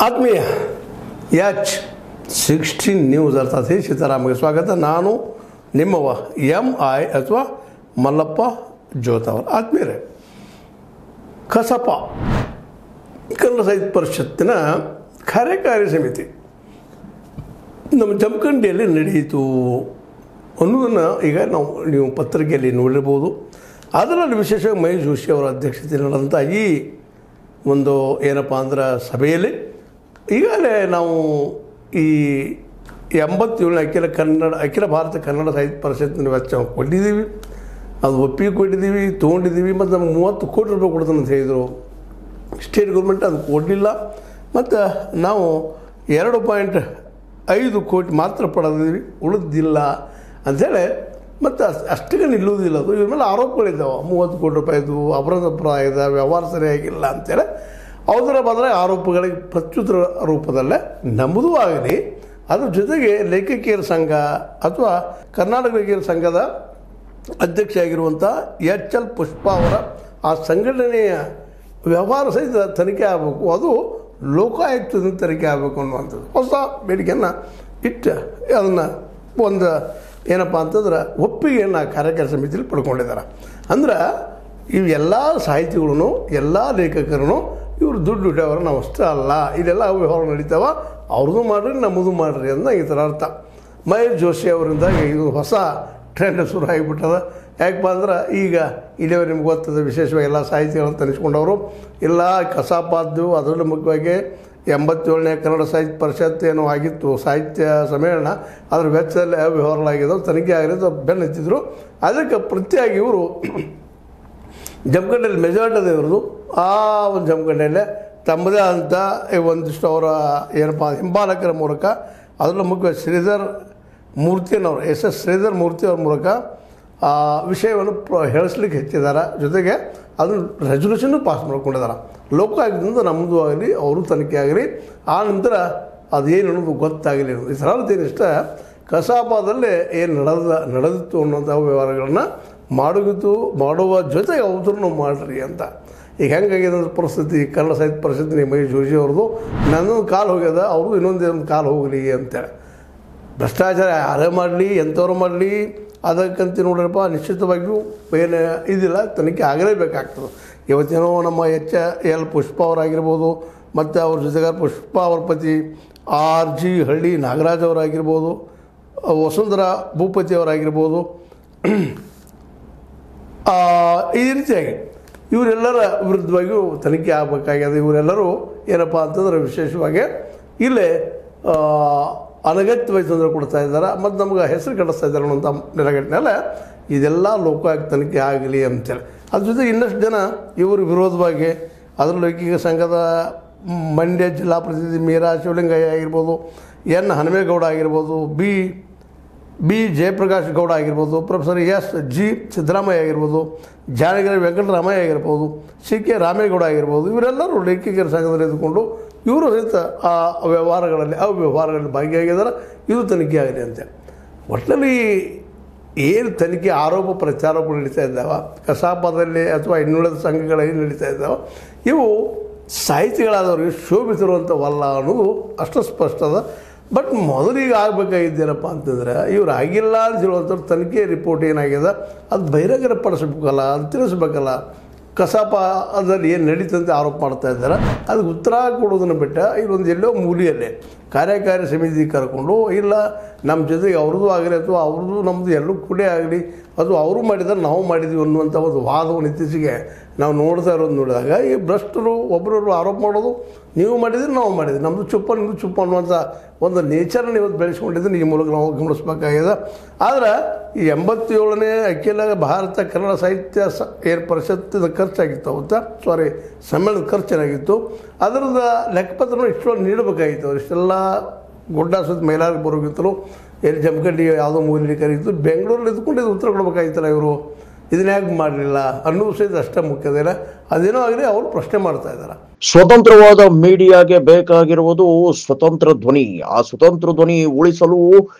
ಆತ್ಮೀಯ H16 news ಅರ್ಥಾತ್ ಸೀತಾರಾಮಗೆ ಸ್ವಾಗತ. ನಾನು ನಿಮ್ಮವ MI ಅಥವಾ ಮಲ್ಲಪ್ಪ ಜೋತವರ್. ಆತ್ಮೀಯರೇ, ಕಸಪ ಕನ್ನಡ ಸಾಹಿತ್ಯ ಪರಿಷತ್ತಿನ ಕಾರ್ಯಕಾರಿ ಸಮಿತಿ ನಮ್ಮ ಜಮಖಂಡಿಯಲ್ಲಿ ನಡೆಯಿತು ಅನ್ನೋದನ್ನು ಈಗ ನೀವು ಪತ್ರಿಕೆಯಲ್ಲಿ ನೋಡಿರ್ಬೋದು. ಅದರಲ್ಲಿ ವಿಶೇಷವಾಗಿ ಮಹೇಶ್ ಜೋಶಿ ಅವರ ಅಧ್ಯಕ್ಷತೆಯಲ್ಲಿ ನಡೆದಂಥ ಈ ಒಂದು ಏನಪ್ಪ ಅಂದ್ರೆ ಸಭೆಯಲ್ಲಿ ಈಗಾಗಲೇ ನಾವು ಈ 87ನೇ ಅಖಿಲ ಭಾರತ ಕನ್ನಡ ಸಾಹಿತ್ಯ ಪರಿಷತ್ತಿನ ವೆಚ್ಚ ಕೊಟ್ಟಿದ್ದೀವಿ, ಅದು ಒಪ್ಪಿಗೆ ಕೊಟ್ಟಿದ್ದೀವಿ, ತೊಗೊಂಡಿದ್ದೀವಿ. ಮತ್ತು ನಮ್ಗೆ 30 ಕೋಟಿ ರೂಪಾಯಿ ಕೊಡ್ತಾನೆ ಅಂತ ಹೇಳಿದರು. ಸ್ಟೇಟ್ ಗೌರ್ಮೆಂಟ್ ಅದು ಕೊಡಲಿಲ್ಲ. ಮತ್ತು ನಾವು 2.5 ಕೋಟಿ ಮಾತ್ರ ಪಡೆದಿದ್ದೀವಿ, ಉಳಿದಿಲ್ಲ ಅಂಥೇಳಿ. ಮತ್ತು ಅಷ್ಟಕ್ಕೆ ನಿಲ್ಲುವುದಿಲ್ಲ. ಅದು ಇವ್ರ ಮೇಲೆ ಆರೋಪಗಳಿದ್ದಾವೆ. 30 ಕೋಟಿ ರೂಪಾಯಿದು ಅಪರಾಧ ವ್ಯವಹಾರ ಸರಿಯಾಗಿಲ್ಲ ಅಂತೇಳಿ ಅದರ ಬದಲ ಆರೋಪಗಳಿಗೆ ಪ್ರತ್ಯುತ್ತರ ರೂಪದಲ್ಲೇ ನಮ್ಮದೂ ಆಗಲಿ, ಅದ್ರ ಜೊತೆಗೆ ಲೇಖಕಿಯರ ಸಂಘ ಅಥವಾ ಕರ್ನಾಟಕ ಲೇಖಕಿಯರ ಸಂಘದ ಅಧ್ಯಕ್ಷ ಆಗಿರುವಂಥ HL ಪುಷ್ಪ ಅವರ ಆ ಸಂಘಟನೆಯ ವ್ಯವಹಾರ ಸಹಿತ ತನಿಖೆ ಆಗಬೇಕು, ಅದು ಲೋಕಾಯುಕ್ತದಿಂದ ತನಿಖೆ ಆಗಬೇಕು ಅನ್ನುವಂಥದ್ದು ಹೊಸ ಬೇಡಿಕೆಯನ್ನು ಇಟ್ಟು ಅದನ್ನು ಒಂದು ಏನಪ್ಪ ಅಂತಂದ್ರೆ ಒಪ್ಪಿಗೆಯನ್ನು ಕಾರ್ಯಕಾರಿ ಸಮಿತಿಯಲ್ಲಿ ಪಡ್ಕೊಂಡಿದ್ದಾರೆ. ಅಂದ್ರೆ ಇವೆಲ್ಲ ಸಾಹಿತಿಗಳೂ ಎಲ್ಲ ಲೇಖಕರು ಇವರು ದುಡ್ಡು ಇಟ್ಟವರು ನಾವು ಅಷ್ಟೇ ಅಲ್ಲ, ಇದೆಲ್ಲ ವ್ಯವಹಾರ ನಡೀತಾವ, ಅವ್ರದ್ದು ಮಾಡಿರಿ ನಮ್ಮದು ಮಾಡಿರಿ ಅಂತ ಈ ಥರ ಅರ್ಥ. ಮಹೇಶ್ ಜೋಶಿ ಅವರಿಂದ ಇದು ಹೊಸ ಟ್ರೆಂಡ್ ಶುರು ಆಗಿಬಿಟ್ಟದ. ಯಾಕಪ್ಪ ಅಂದ್ರೆ ಈಗ ಇಲ್ಲಿಯವರು ನಿಮ್ಗೆ ಗೊತ್ತದ, ವಿಶೇಷವಾಗಿ ಎಲ್ಲ ಸಾಹಿತಿಗಳನ್ನು ತನಿಸ್ಕೊಂಡವರು ಎಲ್ಲ ಕಸಾಪಾದ್ದು. ಅದರಲ್ಲೂ ಮುಖ್ಯವಾಗಿ 87ನೇ ಕನ್ನಡ ಸಾಹಿತ್ಯ ಪರಿಷತ್ ಏನೋ ಆಗಿತ್ತು ಸಾಹಿತ್ಯ ಸಮ್ಮೇಳನ, ಅದರ ವೆಚ್ಚದಲ್ಲಿ ವ್ಯವಹಾರಗಳಾಗಿದ್ದವು, ತನಿಖೆ ಆಗಿರೋದು ಬೆನ್ನು ಹತ್ತಿದ್ರು. ಅದಕ್ಕೆ ಪ್ರತಿಯಾಗಿ ಇವರು ಜಮಖಂಡಿಯಲ್ಲಿ ಮೆಜಾರಿಟಿ ಅದ ಇವ್ರದ್ದು. ಆ ಒಂದು ಜಮಖಂಡಿಯಲ್ಲೇ ತಮ್ಮದೇ ಆದಂಥ ಒಂದಿಷ್ಟು ಅವರ ಏನಪ್ಪ ಹಿಂಬಾಲಕರ ಮೂಲಕ, ಅದರಲ್ಲೂ ಮುಖ್ಯ ಶ್ರೀಧರ್ ಮೂರ್ತಿಯನ್ನವರು SS ಶ್ರೀಧರ್ ಮೂರ್ತಿ ಅವ್ರ ಮೂಲಕ ಆ ವಿಷಯವನ್ನು ಹೇಳಿಸ್ಲಿಕ್ಕೆ ಹೆಚ್ಚಿದ್ದಾರೆ. ಜೊತೆಗೆ ಅದನ್ನು ರೆಸಲ್ಯೂಷನ್ನು ಪಾಸ್ ಮಾಡ್ಕೊಂಡಿದ್ದಾರೆ. ಲೋಕಾಯುಕ್ತದಿಂದ ನಮ್ಮದು ಆಗಲಿ ಅವರು ತನಿಖೆ ಆಗಲಿ, ಆ ನಂತರ ಅದೇನು ಅನ್ನೋದು ಗೊತ್ತಾಗಲಿ ಅನ್ನೋದು. ಈ ಸರಳತೇನಿಷ್ಟ ಕಸಾಪದಲ್ಲಿ ಏನು ನಡೆದಿತ್ತು ಅನ್ನೋಂಥ ವ್ಯವಹಾರಗಳನ್ನು ಮಾಡುವ ಜೊತೆಗೆ ಅವತರಣ ಮಾಡಿರಿ ಅಂತ. ಈಗ ಹೆಂಗಾಗಿದೆ ಪರಿಸ್ಥಿತಿ ಕನ್ನಡ ಸಾಹಿತ್ಯ ಪರಿಷತ್ತಿನ ಮಹೇಶ್ ಜೋಶಿ ಅವ್ರದ್ದು ನನ್ನೊಂದು ಕಾಲು ಹೋಗ್ಯದ, ಅವ್ರದ್ದು ಇನ್ನೊಂದು ಕಾಲು ಹೋಗಲಿ ಅಂತೇಳಿ. ಭ್ರಷ್ಟಾಚಾರ ಯಾರೇ ಮಾಡಲಿ ಎಂಥವ್ರು ಮಾಡಲಿ ಅದಕ್ಕಂತ ನೋಡ್ರಪ್ಪ ನಿಶ್ಚಿತವಾಗಿಯೂ ಏನು ಇದಿಲ್ಲ, ತನಿಖೆ ಆಗಲೇಬೇಕಾಗ್ತದೆ. ಇವತ್ತೇನೋ ನಮ್ಮ HL ಪುಷ್ಪ ಅವರಾಗಿರ್ಬೋದು, ಮತ್ತು ಅವ್ರ ಜೊತೆಗೆ ಪುಷ್ಪ ಅವ್ರ ಪತಿ RG ಹಳ್ಳಿ ನಾಗರಾಜ್ ಅವರಾಗಿರ್ಬೋದು, ವಸುಂಧರಾ ಭೂಪತಿ ಅವರಾಗಿರ್ಬೋದು, ಈ ರೀತಿಯಾಗಿ ಇವರೆಲ್ಲರ ವಿರುದ್ಧವಾಗಿಯೂ ತನಿಖೆ ಆಗಬೇಕಾಗ್ಯದ. ಇವರೆಲ್ಲರೂ ಏನಪ್ಪ ಅಂತಂದ್ರೆ ವಿಶೇಷವಾಗಿ ಇಲ್ಲೇ ಅನಗತ್ಯವಾಗಿ ತೊಂದರೆ ಕೊಡ್ತಾ ಇದ್ದಾರೆ ಮತ್ತು ನಮ್ಗೆ ಹೆಸರು ಕೆಡಿಸ್ತಾ ಇದ್ದಾರೆ ಅನ್ನೋಂಥ ನೆಲೆಗಟ್ಟಿನಲ್ಲೇ ಇದೆಲ್ಲ ಲೋಕಾಯುಕ್ತ ತನಿಖೆ ಆಗಲಿ ಅಂತೇಳಿ. ಅದ್ರ ಜೊತೆಗೆ ಇನ್ನಷ್ಟು ಜನ ಇವರು ವಿರೋಧವಾಗಿ ಅದರ ಲೇಖಕಿಯರ ಸಂಘದ ಮಂಡ್ಯ ಜಿಲ್ಲಾ ಪ್ರತಿನಿಧಿ ಮೀರಾ ಶಿವಲಿಂಗಯ್ಯ ಆಗಿರ್ಬೋದು, N ಹನುಮೇಗೌಡ ಆಗಿರ್ಬೋದು, ಬಿ ಜಯಪ್ರಕಾಶ್ ಗೌಡ ಆಗಿರ್ಬೋದು, ಪ್ರೊಫೆಸರ್ SG ಸಿದ್ದರಾಮಯ್ಯ ಆಗಿರ್ಬೋದು, ಜಾನಗಿರಿ ವೆಂಕಟರಾಮಯ್ಯ ಆಗಿರ್ಬೋದು, CK ರಾಮೇಗೌಡ ಆಗಿರ್ಬೋದು, ಇವರೆಲ್ಲರೂ ಲೇಖಕಿಯರ ಸಂಘದಲ್ಲಿ ಇದ್ದುಕೊಂಡು ಇವರು ಸಹಿತ ಆ ವ್ಯವಹಾರಗಳಲ್ಲಿ ಭಾಗಿಯಾಗಿದ್ದಾರೆ. ಇದು ತನಿಖೆ ಆಗಿದೆ ಅಂತೇಳಿ. ಒಟ್ಟಿನಲ್ಲಿ ಏನು ತನಿಖೆ ಆರೋಪ ಪ್ರಚಾರಗಳು ನಡೀತಾ ಇದ್ದಾವೆ ಕಸಾಪದಲ್ಲಿ ಅಥವಾ ಇನ್ನುಳಿದ ಸಂಘಗಳಲ್ಲಿ ನಡೀತಾ ಇದ್ದಾವೆ, ಇವು ಸಾಹಿತಿಗಳಾದವ್ರಿಗೆ ಶೋಭಿಸಿರುವಂಥವಲ್ಲ ಅನ್ನೋದು ಅಷ್ಟು ಸ್ಪಷ್ಟದ. ಬಟ್ ಮೊದಲಿಗೆ ಆಗಬೇಕಾಗಿದ್ದೇನಪ್ಪ ಅಂತಂದ್ರೆ ಇವ್ರು ಆಗಿಲ್ಲ ಅಂತ ಹೇಳುವಂಥವ್ರು ತನಿಖೆ ರಿಪೋರ್ಟ್ ಏನಾಗಿದೆ ಅದು ಬಹಿರಂಗಪಡಿಸ್ಬೇಕಲ್ಲ, ಅದು ತಿಳಿಸ್ಬೇಕಲ್ಲ. ಕಸಾಪ ಅದರಲ್ಲಿ ಏನು ನಡೀತಂತೆ ಆರೋಪ ಮಾಡ್ತಾ ಇದ್ದಾರೆ, ಅದಕ್ಕೆ ಉತ್ತರ ಕೊಡೋದನ್ನು ಬಿಟ್ಟ ಇಲ್ಲೊಂದು ಎಲ್ಲೋ ಮೂಲೆಯಲ್ಲೇ ಕಾರ್ಯಕಾರಿ ಸಮಿತಿ ಕರ್ಕೊಂಡು ಇಲ್ಲ ನಮ್ಮ ಜೊತೆಗೆ ಅವ್ರದ್ದು ಆಗಲಿ ಅಥವಾ ಅವ್ರದ್ದು ನಮ್ಮದು ಎಲ್ಲರೂ ಕೂಡ ಆಗಲಿ, ಅದು ಅವರು ಮಾಡಿದರೆ ನಾವು ಮಾಡಿದ್ವಿ ಅನ್ನುವಂಥ ಒಂದು ವಾದವನ್ನು ಇತ್ತೀಚೆಗೆ ನಾವು ನೋಡ್ತಾ ಇರೋದು ನೋಡಿದಾಗ ಈ ಭ್ರಷ್ಟರು ಒಬ್ಬರವರು ಆರೋಪ ಮಾಡೋದು, ನೀವು ಮಾಡಿದರೆ ನಾವು ಮಾಡಿದ್ವಿ, ನಮ್ಮದು ಚುಪ್ಪ ನಿಮ್ಮದು ಚುಪ್ಪ ಅನ್ನುವಂಥ ಒಂದು ನೇಚರನ್ನು ಇವತ್ತು ಬೆಳೆಸ್ಕೊಂಡಿದ್ದನ್ನು ಈ ಮೂಲಕ ನಾವು ಗಮನಿಸಬೇಕಾಗಿದೆ. ಆದರೆ ಈ 87ನೇ ಅಖಿಲ ಭಾರತ ಕನ್ನಡ ಸಾಹಿತ್ಯ ಪರಿಷತ್ತಿನ ಖರ್ಚಾಗಿತ್ತು ಅವತ್ತು, ಸಮ್ಮೇಳನದ ಖರ್ಚೇನಾಗಿತ್ತು ಅದರದ ಲೆಕ್ಕಪತ್ರವನ್ನು ಇಷ್ಟೊಂದು ನೀಡಬೇಕಾಗಿತ್ತು. ಅವ್ರು ಇಷ್ಟೆಲ್ಲ ಗುಡ್ಡ ಸುತ್ತ ಮೈಲಾರಿಗೆ ಬರೋಗಿತ್ತರು, ಎಲ್ಲಿ ಜಮಖಂಡಿ ಯಾವುದೋ ಮೂಲಿ ಕರೀತು, ಬೆಂಗಳೂರಲ್ಲಿ ಇದ್ಕೊಂಡು ಇದು ಉತ್ತರ ಕೊಡಬೇಕಾಗಿತ್ತಲ್ಲ, ಇವರು ಇದನ್ನ ಯಾಕೆ ಮಾಡಲಿಲ್ಲ ಅನ್ನೋದು ಸಹಿತ ಅಷ್ಟೇ ಮುಖ್ಯದಿಲ್ಲ. ಅದೇನೋ ಆಗಲಿ ಅವರು ಪ್ರಶ್ನೆ ಮಾಡ್ತಾ ಇದ್ದಾರೆ. ಸ್ವತಂತ್ರವಾದ ಮೀಡಿಯಾಗೆ ಬೇಕಾಗಿರುವುದು ಸ್ವತಂತ್ರ ಧ್ವನಿ. ಆ ಸ್ವತಂತ್ರ ಧ್ವನಿ ಉಳಿಸಲು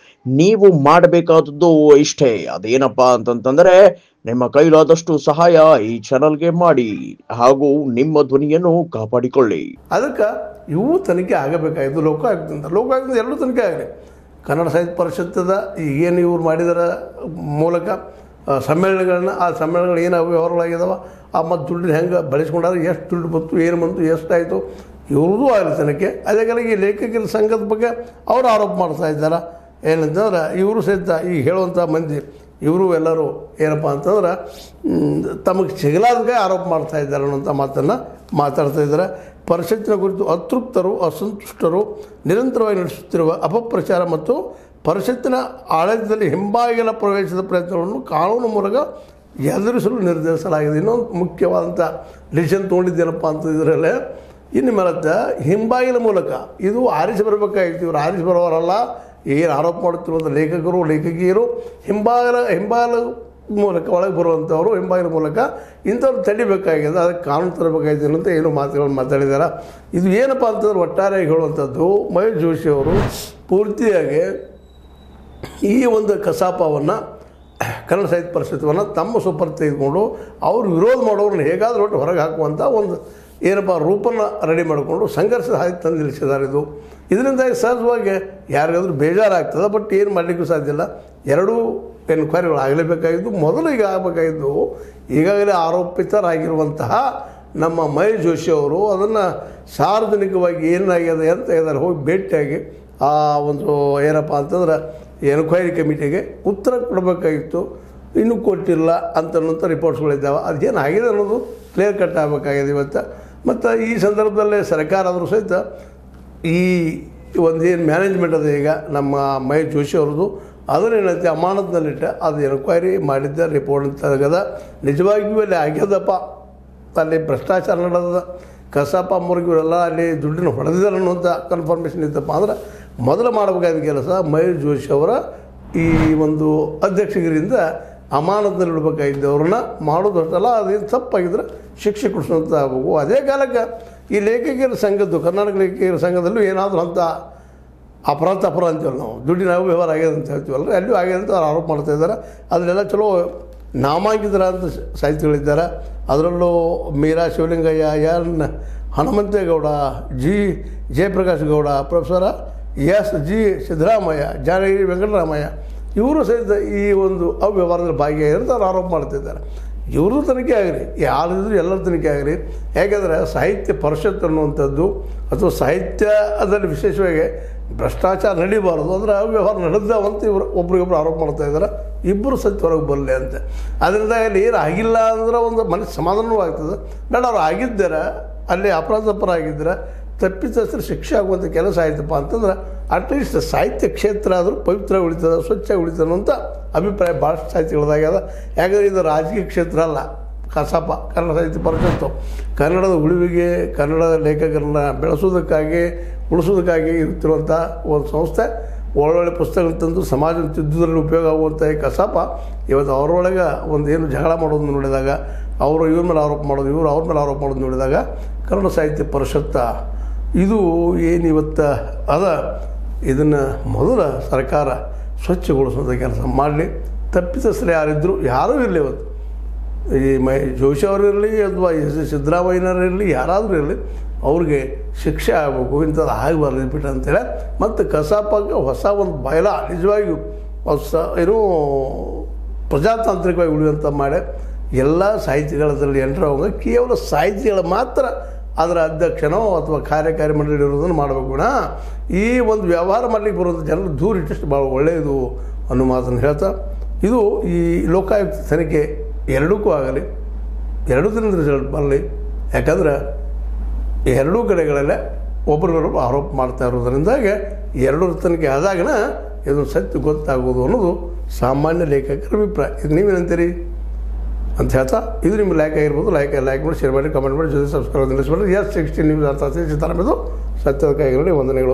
ನೀವು ಮಾಡಬೇಕಾದದ್ದು ಇಷ್ಟೇ. ಅದೇನಪ್ಪಾ ಅಂತಂತಂದ್ರೆ ನಿಮ್ಮ ಕೈಲಾದಷ್ಟು ಸಹಾಯ ಈ ಚಾನಲ್ಗೆ ಮಾಡಿ ಹಾಗೂ ನಿಮ್ಮ ಧ್ವನಿಯನ್ನು ಕಾಪಾಡಿಕೊಳ್ಳಿ. ಅದಕ್ಕೆ ಇವು ತನಿಖೆ ಆಗಬೇಕಾಗಿದ್ದು ಲೋಕಾಯುಕ್ತದಿಂದ ಎರಡೂ ತನಿಖೆ ಆಗಲಿ. ಕನ್ನಡ ಸಾಹಿತ್ಯ ಪರಿಷತ್ತದ ಈಗೇನು ಇವ್ರು ಮಾಡಿದರ ಮೂಲಕ ಸಮ್ಮೇಳನಗಳನ್ನ ಆ ಸಮ್ಮೇಳನಗಳು ಏನು ವ್ಯವಹಾರಗಳಾಗಿದ್ದಾವೆ ಮತ್ತು ದುಡ್ಡು ಹೆಂಗೆ ಬಳಸ್ಕೊಂಡಾರೆ, ಎಷ್ಟು ದುಡ್ಡು ಬಂತು, ಏನು ಬಂತು, ಎಷ್ಟಾಯಿತು, ಇವ್ರದ್ದು ಆಗಲಿ ತನಿಖೆ. ಅದೇ ಕಾಲ ಈ ಲೇಖಕರ ಸಂಘದ ಬಗ್ಗೆ ಅವರು ಆರೋಪ ಮಾಡ್ತಾ ಇದ್ದಾರೆ. ಏನಂತಂದ್ರೆ ಇವರು ಸಹಿತ ಈಗ ಹೇಳುವಂಥ ಮಂದಿ ಇವರು ಎಲ್ಲರೂ ಏನಪ್ಪ ಅಂತಂದ್ರೆ ತಮಗೆ ಸಿಗಲಾರ್ದೇ ಆರೋಪ ಮಾಡ್ತಾ ಇದ್ದಾರೆ ಅನ್ನೋಂಥ ಮಾತನ್ನು ಮಾತಾಡ್ತಾ ಇದ್ದಾರೆ. ಪರಿಷತ್ತಿನ ಕುರಿತು ಅತೃಪ್ತರು, ಅಸಂತುಷ್ಟರು ನಿರಂತರವಾಗಿ ನಡೆಸುತ್ತಿರುವ ಅಪಪ್ರಚಾರ ಮತ್ತು ಪರಿಷತ್ತಿನ ಆಡಳಿತದಲ್ಲಿ ಹಿಂಬಾಗಿಲ ಪ್ರವೇಶದ ಪ್ರಯತ್ನಗಳನ್ನು ಕಾನೂನು ಮೂಲಕ ಎದುರಿಸಲು ನಿರ್ಧರಿಸಲಾಗಿದೆ. ಇನ್ನೊಂದು ಮುಖ್ಯವಾದಂಥ ಡಿಸಿಷನ್ ತೊಗೊಂಡಿದ್ದೇನಪ್ಪ ಅಂತ ಇದರಲ್ಲೇ ಇನ್ನು ಮೇಲೆ ಹಿಂಬಾಗಿಲ ಮೂಲಕ ಇದು ಆರಿಸಿ ಬರಬೇಕಾಗಿತ್ತು. ಇವರು ಆರಿಸಿ ಬರೋರಲ್ಲ, ಏನು ಆರೋಪ ಮಾಡುತ್ತಿರುವಂಥ ಲೇಖಕರು ಲೇಖಕಿಯರು ಹಿಂಬಾಗಿಲ ಮೂಲಕ ಒಳಗೆ ಬರುವಂಥವರು ಹಿಂಬಾಗಿಲ ಮೂಲಕ ಇಂಥವ್ರು ತಡಿಬೇಕಾಗಿದೆ. ಅದಕ್ಕೆ ಕಾನೂನು ತರಬೇಕಾಗಿದೆ ಅಂತ ಏನೋ ಮಾತುಗಳನ್ನು ಮಾತಾಡಿದ್ದಾರೆ. ಇದು ಏನಪ್ಪ ಅಂತಂದ್ರೆ ಒಟ್ಟಾರೆಯಾಗಿ ಹೇಳುವಂಥದ್ದು ಮಹೇಶ್ ಜೋಶಿ ಅವರು ಪೂರ್ತಿಯಾಗಿ ಈ ಒಂದು ಕಸಾಪವನ್ನು ಕನ್ನಡ ಸಾಹಿತ್ಯ ಪರಿಷತ್ತವನ್ನು ತಮ್ಮ ಸುಪರ್ ತೆಗೆದುಕೊಂಡು ಅವರು ವಿರೋಧ ಮಾಡೋರನ್ನ ಹೇಗಾದರೂ ಒಟ್ಟು ಹೊರಗೆ ಹಾಕುವಂಥ ಒಂದು ಏನಪ್ಪ ರೂಪನ್ನು ರೆಡಿ ಮಾಡಿಕೊಂಡು ಸಂಘರ್ಷದ ಹಾದಿ ತಂದು ನಿಲ್ಲಿಸಿದ್ದಾರೆ. ಇದರಿಂದಾಗಿ ಸಹಜವಾಗಿ ಯಾರಿಗಾದ್ರೂ ಬೇಜಾರಾಗ್ತದೆ, ಬಟ್ ಏನು ಮಾಡಲಿಕ್ಕೂ ಸಾಧ್ಯ ಇಲ್ಲ. ಎರಡೂ ಎನ್ಕ್ವೈರಿಗಳು ಆಗಲೇಬೇಕಾಗಿದ್ದು. ಮೊದಲು ಈಗ ಆಗಬೇಕಾಗಿದ್ದು ಈಗಾಗಲೇ ಆರೋಪಿತರಾಗಿರುವಂತಹ ನಮ್ಮ ಮಹೇಶ್ ಜೋಶಿ ಅವರು ಅದನ್ನು ಸಾರ್ವಜನಿಕವಾಗಿ ಏನಾಗಿದೆ ಅಂತ ಹೇಳಿದ್ದಾರೆ, ಹೋಗಿ ಭೇಟಿಯಾಗಿ ಆ ಒಂದು ಏನಪ್ಪ ಅಂತಂದ್ರೆ ಎನ್ಕ್ವೈರಿ ಕಮಿಟಿಗೆ ಉತ್ತರ ಕೊಡಬೇಕಾಗಿತ್ತು. ಇನ್ನೂ ಕೊಟ್ಟಿಲ್ಲ ಅಂತನ್ನುವಂಥ ರಿಪೋರ್ಟ್ಸ್ಗಳಿದ್ದಾವೆ. ಅದೇನು ಆಗಿದೆ ಅನ್ನೋದು ಕ್ಲಿಯರ್ ಕಟ್ ಆಗಬೇಕಾಗಿದೆ ಇವತ್ತು. ಮತ್ತು ಈ ಸಂದರ್ಭದಲ್ಲೇ ಸರ್ಕಾರ ಆದರೂ ಸಹಿತ ಈ ಒಂದೇನು ಮ್ಯಾನೇಜ್ಮೆಂಟ್ ಅದ ಈಗ ನಮ್ಮ ಮಹೇಶ್ ಜೋಶಿ ಅವ್ರದ್ದು ಅದನ್ನೇನೈತೆ ಅಮಾನತ್ನಲ್ಲಿಟ್ಟೆ ಅದು ಎನ್ಕ್ವೈರಿ ಮಾಡಿದ್ದ ರಿಪೋರ್ಟ್ ತೆಗೆದ ನಿಜವಾಗಿಯೂ ಅಲ್ಲಿ ಆಗ್ಯದಪ್ಪ, ಅಲ್ಲಿ ಭ್ರಷ್ಟಾಚಾರ ನಡೆದ ಕಸಾಪ ಮೂರಿಗೆ ಇವರೆಲ್ಲ ಅಲ್ಲಿ ದುಡ್ಡನ್ನು ಹೊಡೆದಿದ್ದಾರೆ ಅನ್ನುವಂಥ ಕನ್ಫರ್ಮೇಷನ್ ಇತ್ತಪ್ಪ ಅಂದ್ರೆ ಮೊದಲು ಮಾಡಬೇಕಾದ ಕೆಲಸ ಮಹೇಶ್ ಜೋಶಿ ಅವರ ಈ ಒಂದು ಅಧ್ಯಕ್ಷಗಿರಿಂದ ಅಮಾನತ್ನಲ್ಲಿಡಬೇಕಾಗಿದ್ದವ್ರನ್ನ ಮಾಡೋದಷ್ಟಲ್ಲ, ಅದೇನು ತಪ್ಪಾಗಿದ್ರೆ ಶಿಕ್ಷೆ ಕೊಡಿಸುವಂಥ ಆಗಬೇಕು. ಅದೇ ಕಾಲಕ್ಕೆ ಈ ಲೇಖಕಿಯರ ಸಂಘದ್ದು ಕರ್ನಾಟಕ ಲೇಖಕಿಯರ ಸಂಘದಲ್ಲೂ ಏನಾದರೂ ಅಂತ ಅಪರಾಧ ಅಂತೀವಲ್ಲ ನಾವು, ದುಡ್ಡಿನ ವ್ಯವಹಾರ ಆಗ್ಯದ ಅಂತ ಹೇಳ್ತೀವಲ್ಲ, ಅಲ್ಲೂ ಆಗ್ಯದ ಅಂತ ಅವ್ರು ಆರೋಪ ಮಾಡ್ತಾಯಿದ್ದಾರೆ. ಅದನ್ನೆಲ್ಲ ಚಲೋ ನಾಮಾಂಕಿತರ ಅಂತ ಸಾಹಿತಿಗಳಿದ್ದಾರೆ. ಅದರಲ್ಲೂ Meera Shivalingaiah, N Hanumanthegowda, Jayaprakash Gowda, professor SG. Siddaramaiah, ಜಾನಗಿರಿ Venkataramaiah ಇವರು ಸಹಿತ ಈ ಒಂದು ಅವ್ಯವಹಾರದಲ್ಲಿ ಭಾಗಿಯಾಗಿರುತ್ತೆ ಅವ್ರು ಆರೋಪ ಮಾಡ್ತಿದ್ದಾರೆ. ಇವ್ರದ್ದು ತನಿಖೆ ಆಗಲಿ, ಯಾರಿದ್ರು ಎಲ್ಲರ ತನಿಖೆ ಆಗಲಿ. ಯಾಕೆಂದರೆ ಸಾಹಿತ್ಯ ಪರಿಷತ್ ಅನ್ನುವಂಥದ್ದು ಅಥವಾ ಸಾಹಿತ್ಯದಲ್ಲಿ ವಿಶೇಷವಾಗಿ ಭ್ರಷ್ಟಾಚಾರ ನಡೀಬಾರ್ದು, ಅಂದರೆ ಅವ್ಯವಹಾರ ನಡೆದಾವಂತ ಇವರು ಒಬ್ರಿಗೊಬ್ರು ಆರೋಪ ಮಾಡ್ತಾ ಇದ್ದಾರೆ. ಇಬ್ಬರು ಸತ್ಯ ಹೊರಗೆ ಬರಲಿ ಅಂತ. ಅದರಿಂದ ಅಲ್ಲಿ ಏನು ಆಗಿಲ್ಲ ಅಂದ್ರೆ ಒಂದು ಮನಸ್ಸು ಸಮಾಧಾನವೂ ಆಗ್ತದೆ. ಬೇಡ ಅವ್ರು ಆಗಿದ್ದಾರೆ, ಅಲ್ಲಿ ಅಪರಾಧಪರ ಆಗಿದ್ದರೆ ತಪ್ಪಿತಸ್ಥರು ಶಿಕ್ಷೆ ಆಗುವಂಥ ಕೆಲಸ ಆಯ್ತಪ್ಪ ಅಂತಂದ್ರೆ ಅಟ್ಲೀಸ್ಟ್ ಸಾಹಿತ್ಯ ಕ್ಷೇತ್ರ ಆದರೂ ಪವಿತ್ರ ಉಳಿತದೆ, ಸ್ವಚ್ಛ ಉಳಿತದೆ ಅಂತ ಅಭಿಪ್ರಾಯ ಭಾಳಷ್ಟು ಸಾಹಿತ್ಯಗಳದಾಗ್ಯದ. ಯಾಕಂದರೆ ಇದು ರಾಜಕೀಯ ಕ್ಷೇತ್ರ ಅಲ್ಲ. ಕಸಾಪ ಕನ್ನಡ ಸಾಹಿತ್ಯ ಪರಿಷತ್ತು ಕನ್ನಡದ ಉಳಿವಿಗೆ, ಕನ್ನಡದ ಲೇಖಕರನ್ನ ಬೆಳೆಸೋದಕ್ಕಾಗಿ ಉಳಿಸೋದಕ್ಕಾಗಿ ಇರುತ್ತಿರುವಂಥ ಒಂದು ಸಂಸ್ಥೆ. ಒಳ್ಳೊಳ್ಳೆ ಪುಸ್ತಕಗಳು ತಂದು ಸಮಾಜ ತಿದ್ದುದರಲ್ಲಿ ಉಪಯೋಗ ಆಗುವಂಥ ಈ ಕಸಾಪ ಇವತ್ತು ಅವರೊಳಗೆ ಒಂದು ಏನು ಜಗಳ ಮಾಡೋದು ನೋಡಿದಾಗ, ಅವರು ಇವ್ರ ಮೇಲೆ ಆರೋಪ ಮಾಡೋದು, ಇವರು ಅವ್ರ ಮೇಲೆ ಆರೋಪ ಮಾಡೋದು ನೋಡಿದಾಗ ಕನ್ನಡ ಸಾಹಿತ್ಯ ಪರಿಷತ್ತ ಇದು ಏನು ಇವತ್ತು ಅದ ಇದನ್ನು ಮೊದಲ ಸರ್ಕಾರ ಸ್ವಚ್ಛಗೊಳಿಸೋದ ಕೆಲಸ ಮಾಡಲಿ. ತಪ್ಪಿತಸ್ಥರು ಯಾರಿದ್ದರೂ ಯಾರೂ ಇರಲಿ, ಇವತ್ತು ಈ ಜೋಶಿ ಅವರು ಇರಲಿ ಅಥವಾ ಸಿದ್ದರಾಮಯ್ಯನವರಿರಲಿ ಯಾರಾದರೂ ಇರಲಿ, ಅವ್ರಿಗೆ ಶಿಕ್ಷೆ ಆಗಬೇಕು. ಇಂಥದ್ದು ಆಗಬಾರ್ದು ಬಿಟ್ಟು ಅಂತೇಳಿ ಮತ್ತು ಕಸಾಪಕ್ಕೆ ಹೊಸ ಒಂದು ಬಯಲ ನಿಜವಾಗಿಯೂ ಹೊಸ ಏನೋ ಪ್ರಜಾತಾಂತ್ರಿಕವಾಗಿ ಉಳಿಯುವಂಥ ಮಾಡಿ ಎಲ್ಲ ಸಾಹಿತಿಗಳದ್ರಲ್ಲಿ ಎಂಟ್ರ್ ಹೋಗ ಕೇವಲ ಸಾಹಿತಿಗಳು ಮಾತ್ರ ಅದರ ಅಧ್ಯಕ್ಷನೋ ಅಥವಾ ಕಾರ್ಯಕಾರಿ ಮಂಡಳಿ ಇರೋದನ್ನು ಮಾಡಬೇಕು. ಈ ಒಂದು ವ್ಯವಹಾರ ಮಾಡಲಿಕ್ಕೆ ಬರುವಂಥ ಜನರು ದೂರ ಇಟ್ಟಷ್ಟು ಭಾಳ ಒಳ್ಳೆಯದು ಅನ್ನೋ ಮಾತನ್ನು ಹೇಳ್ತಾ, ಇದು ಈ ಲೋಕಾಯುಕ್ತ ತನಿಖೆ ಎರಡಕ್ಕೂ ಆಗಲಿ, ಎರಡೂ ದಿನದ ರಿಸಲ್ಟ್ ಬರಲಿ. ಯಾಕಂದ್ರೆ ಎರಡೂ ಕಡೆಗಳಲ್ಲೇ ಒಬ್ರಿಗೊಬ್ಬರು ಆರೋಪ ಮಾಡ್ತಾ ಇರೋದ್ರಿಂದಾಗೆ ಎರಡೂ ತನಿಖೆ ಆದಾಗನ ಇದೊಂದು ಸತ್ಯ ಗೊತ್ತಾಗೋದು ಅನ್ನೋದು ಸಾಮಾನ್ಯ ಲೇಖಕರ ಅಭಿಪ್ರಾಯ. ಇದು ನೀವೇನಂತೀರಿ ಅಂತ ಹೇಳ್ತಾ, ಇದು ನಿಮ್ಗೆ ಲೈಕ್ ಆಗಿರ್ಬೋದು. ಲೈಕ್ ಮಾಡಿ, ಶೇರ್ ಮಾಡಿ, ಕಮೆಂಟ್ ಮಾಡಿ, ಜೊತೆ ಸಬ್ಸ್ಕ್ರೈಬ್ ಮಾಡಿ. S16 ನ್ಯೂಸ್ ಅರ್ಥ ಸಿತಾರಾಮದು ಸತ್ಯದ ಕೈಗಳಲ್ಲಿ ವಂದನೆಗಳು.